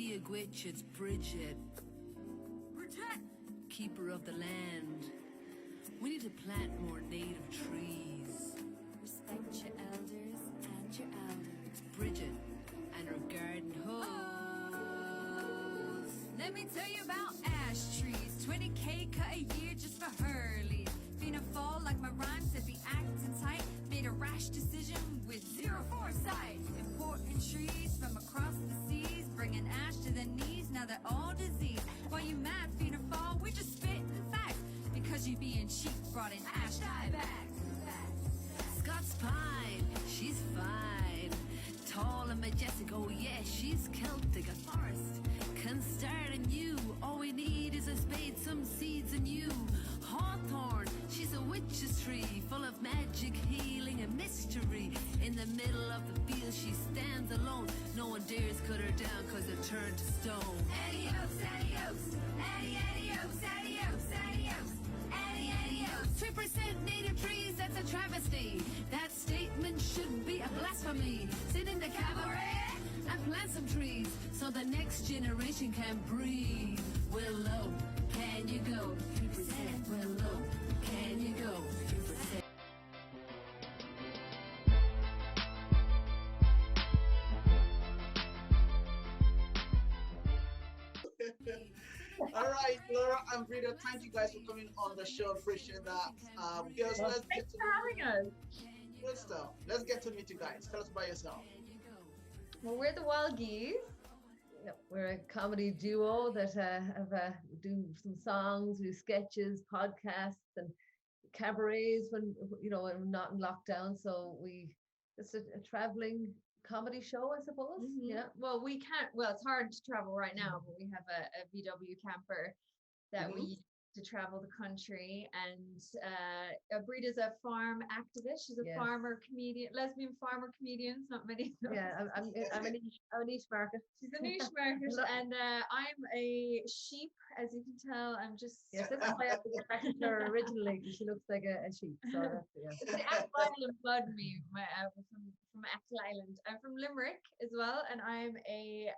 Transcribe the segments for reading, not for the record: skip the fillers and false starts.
Dia Gwitch, it's Bridget. Bridget! Keeper of the land. We need to plant more native trees. Respect your elders and your elders. Bridget and her garden hose. Let me tell you about ash trees. 20K cut a year just for Hurley. Finna fall like my rhymes that be acting tight. Made a rash decision with zero foresight. Important trees from across the seas, bringing ash to their knees. Now they're all diseased. Why you mad, finna fall? We just spitting facts. Because you being cheap, brought in ash dye back. Scots pine, she's fine. Tall and majestic, oh yeah, she's Celtic. A forest can start anew. All we need is a spade, some seeds and you. Hawthorn, she's a witch's tree, full of magic, healing and mystery. In the middle of the field she stands alone. No one dares cut her down cause they're turned to stone. Adios, adios, adios, adios, adios, adios. 3% native trees, that's a travesty. That statement should be a blasphemy. Sit in the cabaret and plant some trees so the next generation can breathe. Willow, can you go? 3% willow, can you go? 3%. All right, Laura and Breda, thank you guys for coming on the show. Appreciate that. Girls, let's get Thanks to for having us. good stuff. Let's get to meet you guys. Tell us about yourself. Well, we're the Wild Geeze. We're a comedy duo that do some songs, we do sketches, podcasts, and cabarets when when we're not in lockdown. So we just a traveling comedy show, I suppose. Yeah. Well, we can't. Well, it's hard to travel right now, but we have a VW camper that we use to travel the country. And Breda's a farm activist. She's a Yes. farmer comedian, lesbian farmer comedian. It's not many. of Yeah, us. I'm a niche market. She's a niche market, Lo- and I'm a sheep, as you can tell. I'm just. Yes, that's why I attracted her originally, 'cause she looks like a sheep. So that's, yeah. The Act Island blood me, from Act Island. I'm from Limerick as well, and I'm a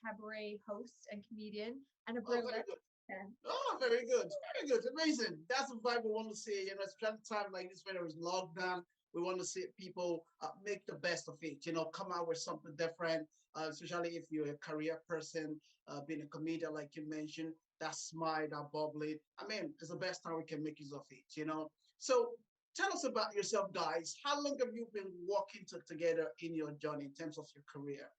cabaret host and comedian and a Oh, very burlesque. good. Yeah. Oh, very good. Very good. Amazing. That's the vibe we want to see. Spend time like this when there is lockdown. We want to see people make the best of it, come out with something different, especially if you're a career person, being a comedian, like you mentioned, that smile, that bubbly. I mean, it's the best time we can make use of it. So tell us about yourself, guys. How long have you been working together in your journey in terms of your career?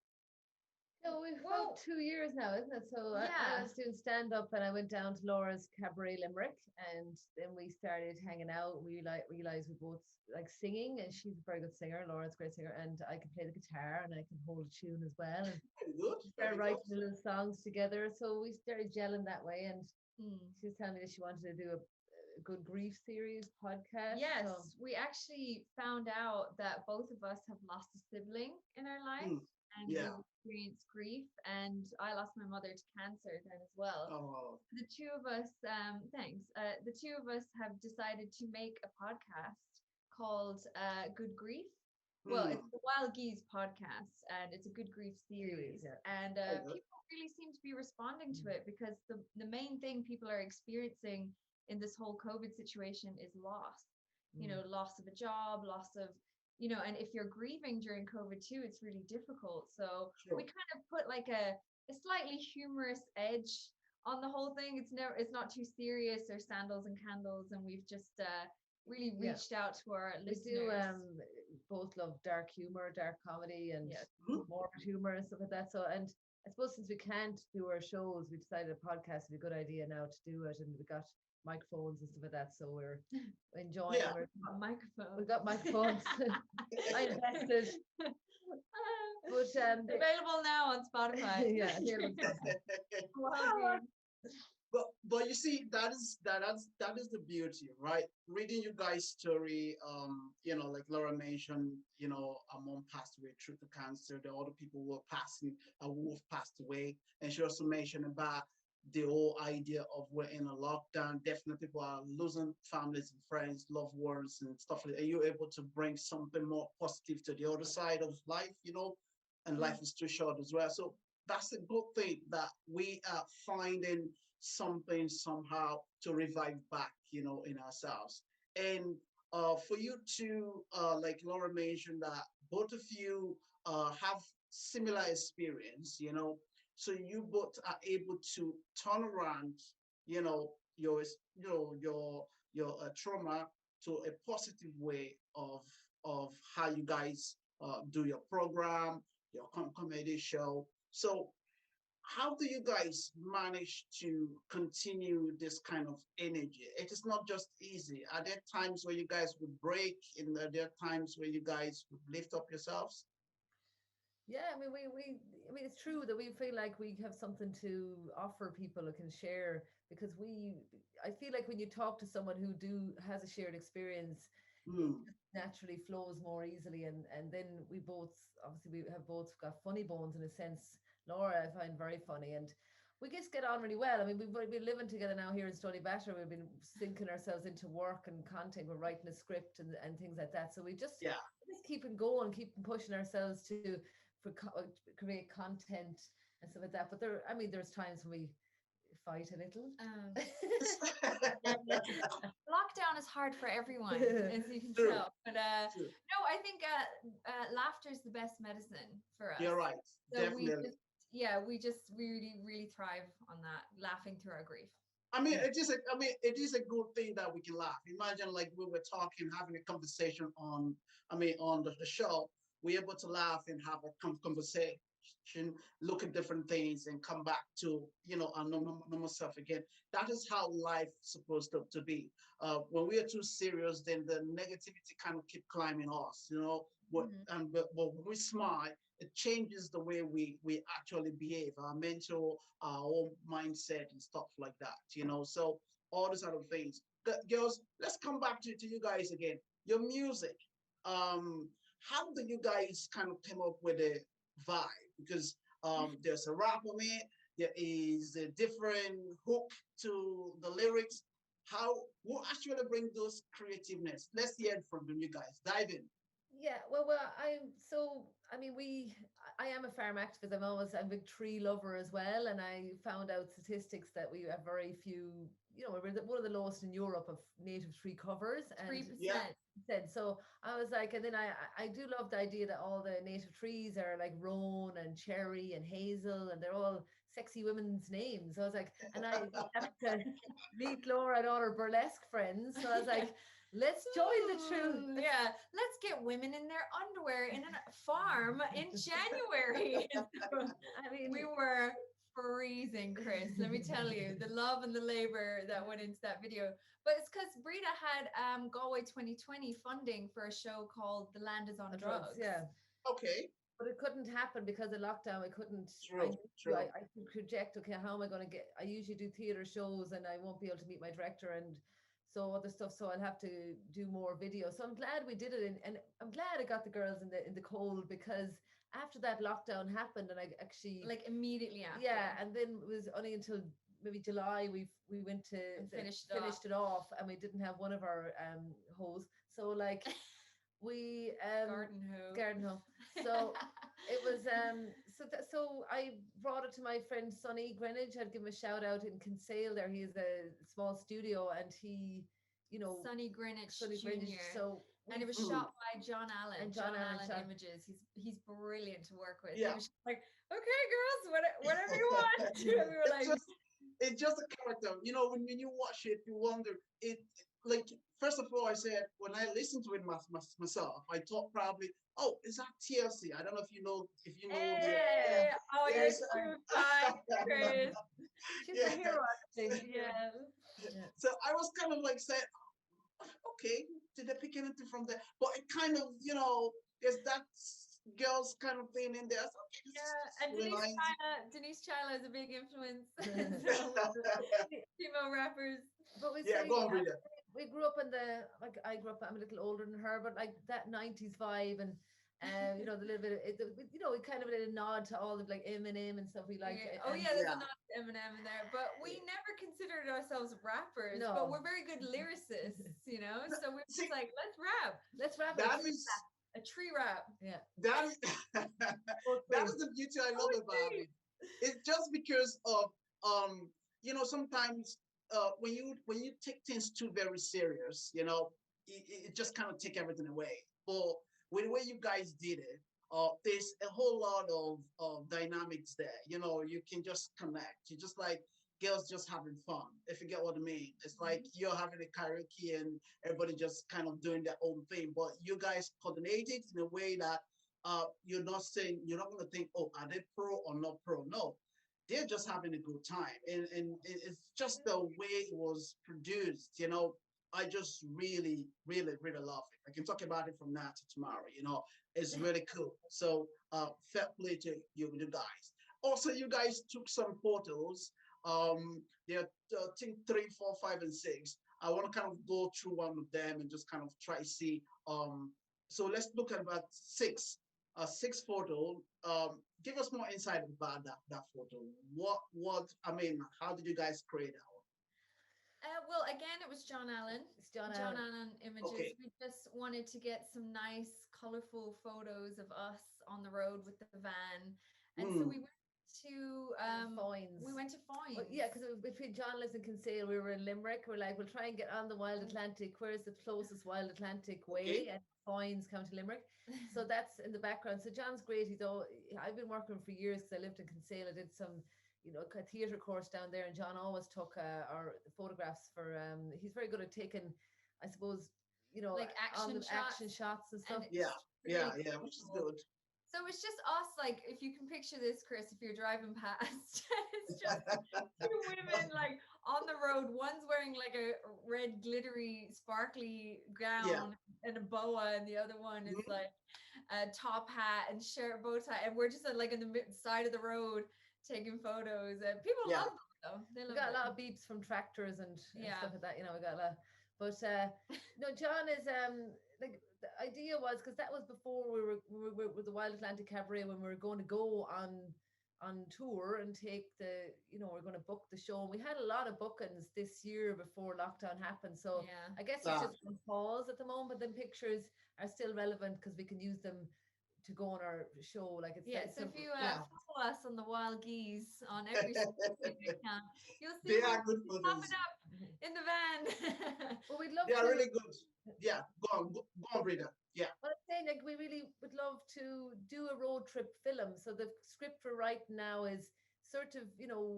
No, we've Well- about 2 years now, isn't it? So I Yeah. was doing stand up and I went down to Laura's Cabaret Limerick, and then we started hanging out. We realized we both like singing, and she's a very good singer. Laura's a great singer, and I can play the guitar and I can hold a tune as well. And Very good. we Very started writing good. little songs together. So we started gelling that way, and Mm. she was telling me that she wanted to do a good grief series podcast. Yes, so- we actually found out that both of us have lost a sibling in our life, and yeah. we experienced grief. And I lost my mother to cancer then as well. Oh, The two of us, thanks. The two of us have decided to make a podcast called Good Grief. Well, it's the Wild Geeze podcast, and it's a good grief series. yeah. And Very good. people really seem to be responding to it, because the main thing people are experiencing in this whole COVID situation is loss. Loss of a job, loss of, and if you're grieving during COVID too, it's really difficult. So Sure. we kind of put like a slightly humorous edge on the whole thing. It's not too serious or sandals and candles, and we've just really Yeah. reached out to our We do listeners. both love dark humor, dark comedy, and Yes. morbid humor and stuff like that. So, and I suppose since we can't do our shows, we decided a podcast would be a good idea now to do it, and we got microphones and stuff like that. So we're enjoying. Yeah. A microphone. We got microphones. I invested, but Available now on Spotify. yeah, here we go. Wild Geeze. But you see, that is the beauty, right? Reading you guys' story, like Laura mentioned, her mom passed away through to cancer. The other people who have passed away, and she also mentioned about the whole idea of we're in a lockdown. Definitely, people are losing families and friends, loved ones, and stuff like that. And you're able to bring something more positive to the other side of life, and life is too short as well. So that's a good thing that we are finding something somehow to revive back, in ourselves. And for you to, like Laura mentioned, that both of you have similar experience, so you both are able to turn around, your, trauma to a positive way of how you guys do your program, your comedy show. So how do you guys manage to continue this kind of energy? It is not just easy. Are there times where you guys would break, and are there times where you guys would lift up yourselves? Yeah, I mean, I mean, it's true that we feel like we have something to offer people who can share because I feel like when you talk to someone who has a shared experience, it Mm, just naturally flows more easily. And then we both, obviously, we have both got funny bones in a sense. Laura, I find very funny, and we just get on really well. I mean, we've been living together now here in Stony Batter. We've been sinking ourselves into work and content. We're writing a script and things like that. So yeah. we just keep on going, keep on pushing ourselves to create content and stuff like that. But I mean, there's times when we fight a little. Lockdown is hard for everyone, as you can True, tell. But true. no, I think laughter is the best medicine for us. You're right. So Definitely. we just really, really thrive on that, laughing through our grief. I mean, Yeah. it is a good thing that we can laugh. Imagine like we were talking, having a conversation on the show. We're able to laugh and have a conversation, look at different things, and come back to our normal self again. That is how life is supposed to be. When we are too serious, then the negativity kind of keep climbing us. What Mhm. and but when we smile, it changes the way we actually behave, our mental, our own mindset and stuff like that, so all these other things. Girls, let's come back to you guys again. Your music, how do you guys kind of come up with a vibe? Because there's a rap on it, there is a different hook to the lyrics. How will actually bring those creativeness? Let's hear it from you guys. Dive in. Yeah, I mean, I am a farm activist. I'm a big tree lover as well, and I found out statistics that we have very few. We're one of the lowest in Europe of native tree covers, and 3%. said so. I was like, and then I do love the idea that all the native trees are like roan and cherry and hazel, and they're all sexy women's names. So I was like, and I happened to meet Laura and all her burlesque friends. So I was like, let's join the truth. Yeah, let's get women in their underwear in a farm in January. I mean, We were freezing, Chris. Let me tell you, the love and the labor that went into that video. But it's because Breda had Galway 2020 funding for a show called The Land is on Drugs. yeah. Okay. But it couldn't happen because of lockdown. I couldn't. True, true. I could project. Okay, how am I going to get? I usually do theater shows, and I won't be able to meet my director and so other stuff. So I'll have to do more videos. So I'm glad we did it, and I'm glad I got the girls in the cold because after that lockdown happened, and I actually Like immediately after. yeah, and then it was only until maybe July we went to And finished it off, and we didn't have one of our hoes. So like we garden hoe. So it was so I brought it to my friend Sonny Greenwich. I'd give him a shout out in Kinsale there. He has a small studio and he, Sonny Greenwich Sonny Jr. Greenwich. So And it was shot by John Allen. And John Allen shot- Images. He's brilliant to work with. Yeah. He was just like, okay, girls, whatever you want. We were like, It's just a character. When you watch it, you wonder. It like first of all, I said when I listened to it myself, I thought probably, oh, is that TLC? I don't know if you know hey, oh, you're Yes. too fine, Chris. she's Yeah. a hero, actually. Yeah. So I was kind of like saying, okay, did they pick anything from there? But it kind of, there's that girls kind of thing in there. So, okay, this Yeah, and is really nice. Denise Chila is a big influence. Yeah, Female rappers. But we go on, Rita. we grew up in I grew up, I'm a little older than her, but like that 90s vibe and the little bit of it kind of a nod to all the like Eminem and stuff we like. Yeah. Oh yeah, there's a nod to Eminem in there, but we never considered ourselves rappers. No. But we're very good lyricists, So we're just like, let's rap. Let's rap That it. is A tree rap. Yeah. that is that is the beauty I love about it. It's just because of sometimes when you take things too very serious, it just kind of take everything away. But with the way you guys did it, there's a whole lot of dynamics there. You can just connect. You just like girls just having fun, if you get what I mean. It's like you're having a karaoke and everybody just kind of doing their own thing, but you guys coordinate it in a way that you're not going to think, oh, are they pro or not pro? No, they're just having a good time, and it's just the way it was produced. I just really, really, really love it. I can talk about it from now to tomorrow. It's really cool. So, fair play to you guys. Also, you guys took some photos. There are, I think, 3, 4, 5, and 6. I want to kind of go through one of them and just kind of try to see. So let's look at about six, six photo. Give us more insight about that photo. What I mean, how did you guys create that one? Well, again, it was John Allen. It's John John Allen. Allen images. Okay. We just wanted to get some nice, colorful photos of us on the road with the van, and so Mm, we went to Foynes. we went to Well, Foynes. yeah, because between John Lewis and Kinsale, we were in Limerick. We're like, we'll try and get on the Wild Atlantic. Where's the closest Wild Atlantic way? okay. And Foynes, County Limerick. So that's in the background. So John's great. I've been working for years because I lived in Kinsale. I did some, a theatre course down there, and John always took our photographs for. He's very good at taking, I suppose, Like on action the action shots, shots and and stuff. Yeah, it's yeah, really yeah, which is cool. good. So it's just us, like, if you can picture this, Chris, if you're driving past, it's just two women like on the road. One's wearing like a red, glittery, sparkly Yeah. gown and a boa, and the other one is Mhm. like a top hat and shirt, bow tie, and we're just like in the side of the road taking photos. And people Yeah. love it though. They We love got a lot it. of beeps from tractors and Yeah. stuff like that. We got a lot. But no, John is like the idea was because that was before we were with the Wild Atlantic Cabaret when we were going to go on tour and take we're going to book the show. And we had a lot of bookings this year before lockdown happened. So Yeah. I guess it's Ah, just on pause at the moment, but then pictures are still relevant because we can use them to go on our show. Like it's Yeah, that so if simple. you Yeah. follow us on the Wild Geese on every social media account, you'll see they we're are good popping photos. up in the van. But we'd love They are to. really good. Yeah, go on, Breda. Yeah. Well, I'm saying like we really would love to do a road trip film. So the script we're writing now is sort of,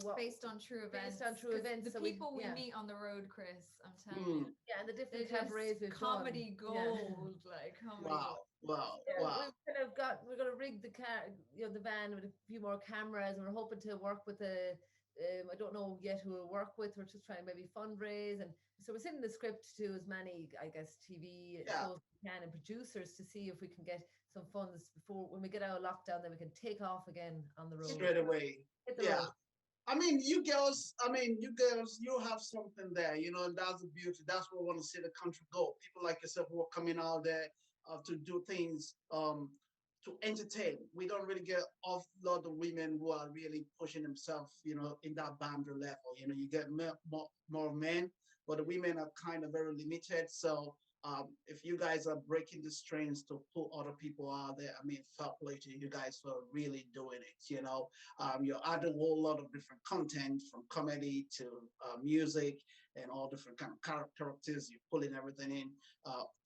what Based on true events. based on true 'Cause events. the So people we yeah, meet on the road, Chris, I'm telling Mm, you, yeah, and the they're different just cabarets we've comedy done. Yeah. gold, like comedy wow, gold. wow, So Yeah. wow. we're gonna rig the car, the van with a few more cameras, and we're hoping to work with I don't know yet who we'll work with. We're just trying to maybe fundraise, and so we're sending the script to as many, I guess, TV Yeah, shows we can and producers to see if we can get some funds before when we get out of lockdown, then we can take off again on the road. straight away. Hit the Yeah. road. I mean, you girls, you have something there, and that's the beauty. That's where we want to see the country go. People like yourself who are coming out there to do things, to entertain. We don't really get a lot of women who are really pushing themselves, in that boundary level. You get more men, but the women are kind of very limited. So if you guys are breaking the strings to pull other people out there, I mean, fair play to you guys for really doing it. You're adding a whole lot of different content from comedy to music and all different kind of characters. You're pulling everything in.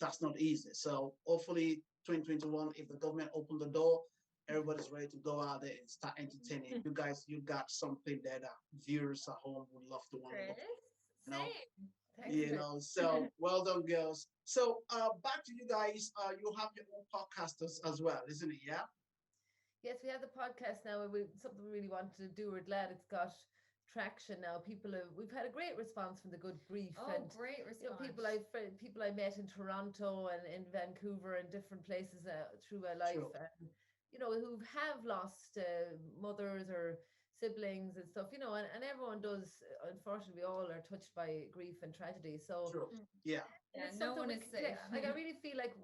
That's not easy. So hopefully 2021, if the government open the door, everybody's ready to go out there and start entertaining. You guys, you got something that viewers at home would love to want to Chris, look for. You know, same. Thanks, Chris. so well done, girls. So back to you guys. You have your own podcasters as well, isn't it? Yeah. Yes, we have the podcast now. Something we really wanted to do. We're glad it's got traction now. We've had a great response from the good grief Oh, and great response. people I met in Toronto and in Vancouver and different places through my life, Sure. and who have lost mothers or siblings and stuff. And everyone does. Unfortunately, we all are touched by grief and tragedy. So Sure. Mm. Yeah. Yeah, it's no something one we is can safe. like I really feel like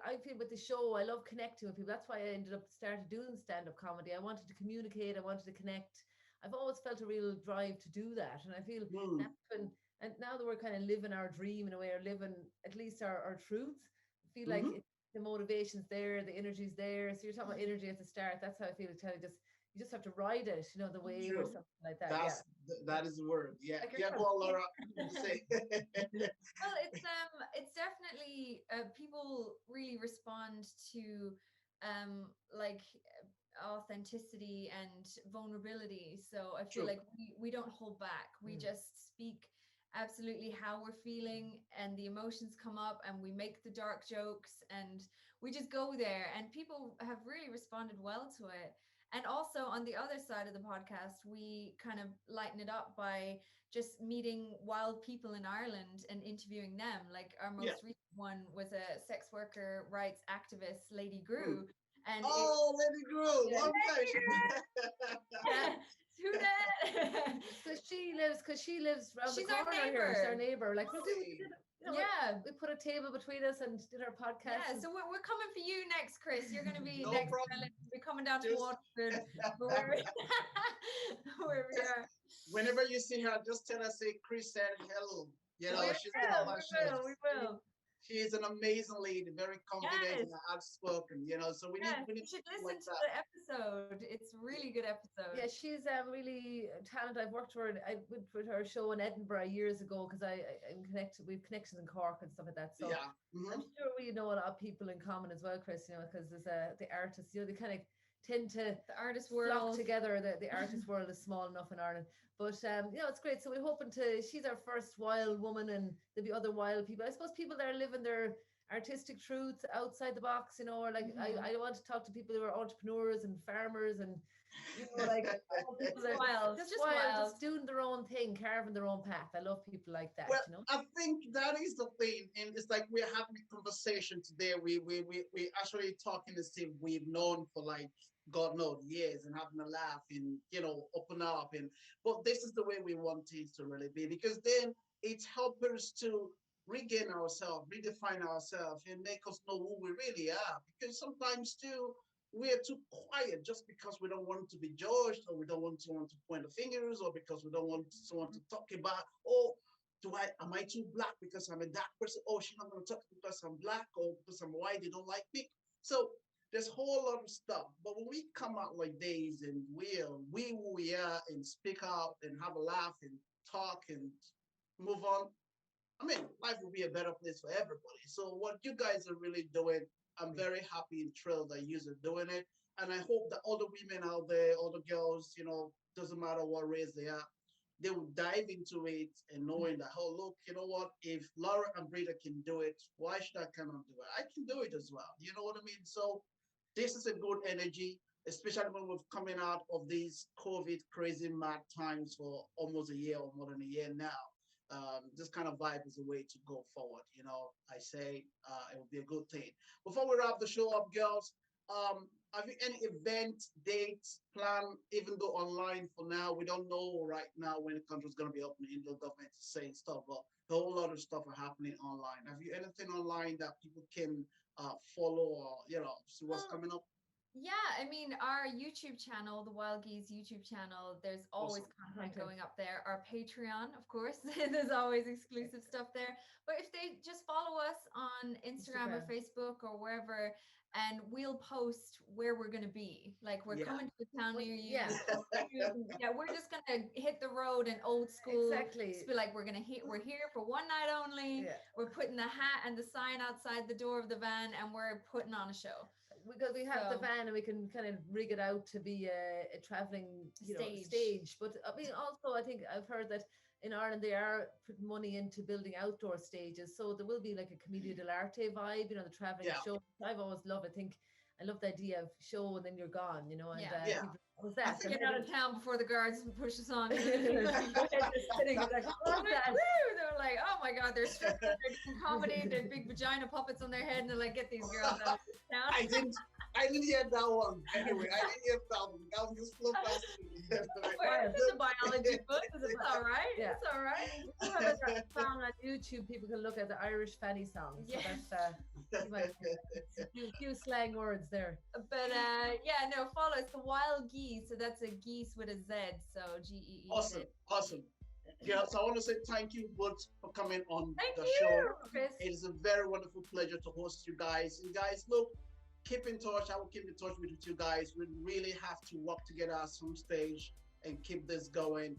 I feel with the show, I love connecting with people. That's why I ended up started doing stand-up comedy. I wanted to communicate, I wanted to connect. I've always felt a real drive to do that. And I feel Mm, that's and now that we're kind of living our dream in a way, or living at least our truth, I feel like hmm the motivation's there, the energy's there. So you're talking about energy at the start. That's how I feel, to kind of just you just have to ride it, you know, the wave or True. something like that. Yeah. That is the word. Yeah. Like Yeah, yourself. go on, Laura. Say. Well, it's definitely people really respond to like authenticity and vulnerability. So I feel True. like we don't hold back. We just speak absolutely how we're feeling, and the emotions come up, and we make the dark jokes, and we just go there, and people have really responded well to it. And also on the other side of the podcast, we kind of lighten it up by just meeting wild people in Ireland and interviewing them. Like our Yeah. most recent one was a sex worker rights activist, Lady Mm. Grew. And Oh, Lady Grew, Yeah. long time. who that? Because she lives around She's the our corner here. She's our neighbor. neighbor. Like Really? you know, Yeah. we put a table between us and did our podcast. Yeah, so we're coming for you next, Chris. You're going to be No next. problem. We're coming down to Just Waterford, where where we are. whenever you see her, just tell her, say Chris said hello. You know, We she's been on my show. will. We will. She is an amazing lady, very confident Yes. and outspoken. You know, so we Yeah, need you should people listen like to that. the episode. It's a really good episode. Yeah, she's really talented. I've worked with her. I went with her show in Edinburgh years ago because I'm connected. We've connections in Cork and stuff like that. So Yeah. Mhm. I'm sure we know a lot of people in common as well, Chris. You know, because there's the artists. You know, they kind of tend to The artist flock world. together. The artist world is small enough in Ireland, but you know, it's great. So we're hoping to. She's our first wild woman, and there'll be other wild people. I suppose people that are living their artistic truth outside the box, you know, or like I want to talk to people who are entrepreneurs and farmers and you know, like people that Wild, just just wild, wild. just doing their own thing, carving their own path. I love people like that, Well, you know. I think that is the thing, and it's like we're having a conversation today. We actually talking as if we've known for like God knows years and having a laugh and open up but this is the way we want it to really be because then it helps us to regain ourselves, redefine ourselves, and make us know who we really are. Because sometimes too we're too quiet just because we don't want to be judged or we don't want someone to point the fingers or because we don't want someone to talk about, oh, am I too black because I'm a dark person? Oh, she's not going to talk because I'm black or because I'm white, they don't like me. So there's a whole lot of stuff. But when we come out like this and we who we are and speak out and have a laugh and talk and move on, I mean, life will be a better place for everybody. So what you guys are really doing, I'm very happy and thrilled that you are doing it. And I hope that all the women out there, all the girls, doesn't matter what race they are, they will dive into it and knowing that, oh, look, you know what? If Laura and Breda can do it, why should I cannot do it? I can do it as well. You know what I mean? So this is a good energy, especially when we're coming out of these COVID crazy mad times for almost a year or more than a year now. This kind of vibe is a way to go forward. I say it will be a good thing. Before we wrap the show up, girls, have you any event dates plan? Even though online for now, we don't know right now when the country's going to be opening. The government is saying stuff, but a whole lot of stuff are happening online. Have you anything online that people can follow or see what's coming up? Yeah, I mean, our YouTube channel, the Wild Geeze YouTube channel, there's always Awesome. content going up there. Our Patreon, of course, there's always exclusive stuff there. But if they just follow us on Instagram or Facebook or wherever, and we'll post where we're going to be. Like we're coming to a town near you. Yeah. Yeah, we're just going to hit the road in old school. Exactly. Just be like, we're here for one night only. Yeah. We're putting the hat and the sign outside the door of the van, and we're putting on a show. Because we have the So- van and we can kind of rig it out to be a traveling stage. But I mean, also I think I've heard that in Ireland they are putting money into building outdoor stages, so there will be like a Commedia dell'arte vibe, the traveling show. I've always loved. I love the idea of show and then you're gone, and people, what was that? Get out of town before the guards push us on. Just kidding. Like, what was that? They're like, oh my god, they're strippers, they're doing comedy, they're big vagina puppets on their head, and they're like, get these girls out of town. I didn't hear that one. Anyway, I didn't hear that one. That one just flew past me. It's a biology book. It's all right. Yeah. It's all right. We have a song on YouTube. People can look at the Irish fanny songs. So that's a few slang words there. But no, follow. It's the Wild Geese. So that's a geese with a Z. So Geese. Awesome. Yeah, so I want to say thank you both for coming on Thank the you, show. Chris. It is a very wonderful pleasure to host you guys. And guys, look, keep in touch. I will keep in touch with you guys. We really have to work together at some stage and keep this going.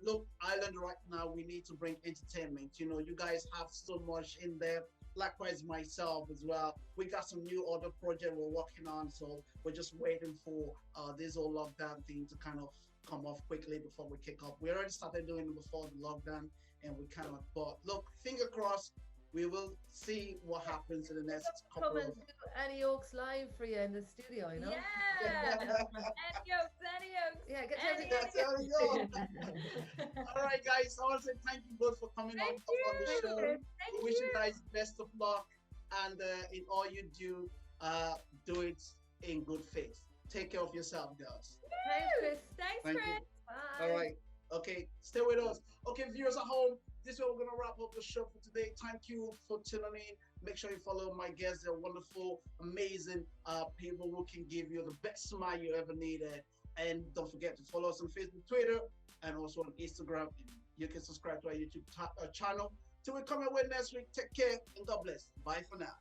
Look, Ireland right now, we need to bring entertainment. You know, you guys have so much in there. Likewise, myself as well. We got some new other project we're working on, so we're just waiting for this whole lockdown thing to kind of come off quickly before we kick off. We already started doing it before the lockdown, and we kind of. But look, finger crossed. We will see what happens in the next Come couple and of. do Annie Oaks live for you in the studio, you know? Yeah. Adios, adios. Yeah, get Adios. That's how we go. All right, guys. I want to say thank you both for coming Thank on the you. show. Thank We wish you you. guys best of luck, and in all you do it in good faith. Take care of yourself, girls. Thanks, Chris. Thanks, Thank you. Chris. Bye. All right. Okay. Stay with us. Okay, viewers at home. This is where we're gonna wrap up the show for today. Thank you for tuning in. Make sure you follow my guests. They're wonderful, amazing people who can give you the best smile you ever needed. And don't forget to follow us on Facebook, Twitter, and also on Instagram. You can subscribe to our YouTube channel. Till we come away next week. Take care and God bless. Bye for now.